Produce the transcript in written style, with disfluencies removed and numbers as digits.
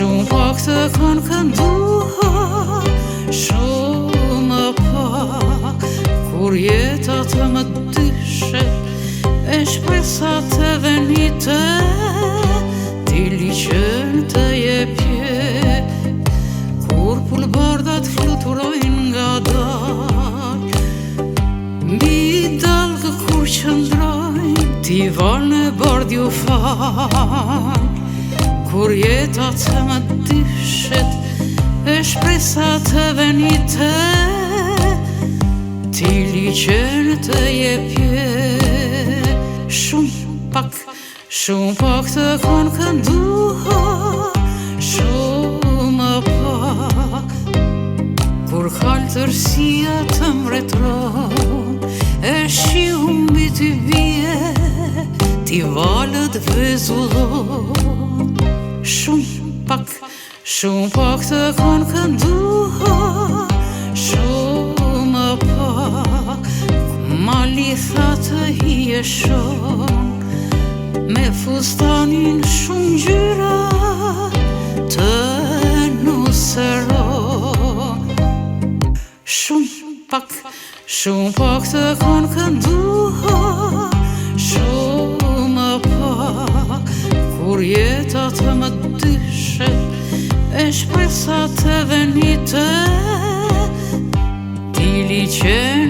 Shumë pak të kanë kënduar, shumë pak, kur jeta të më dyshet, e shpresat e venite, ti liqen të jepje, kur pulbardat fluturojnë nga dal, mbi dalgë kur qëndrojnë, ti valë në bardh ju fal. Kur jeta të më dyshet, e shpresat të venite, ti liqen të jepje. Shumë pak të kanë kënduar, shumë pak, kur kaltërsia të mbretëron, e shiu mbi ty bie, ti valët vezullon. Shumë pak të kanë kënduar, shumë pak, malitha të hieshon, me fustanin shumë ngjyra të nuseron. Shumë pak të kanë kënduar, shumë pak, kur jeta të më dyshet, e shpresat të venite, ti liqen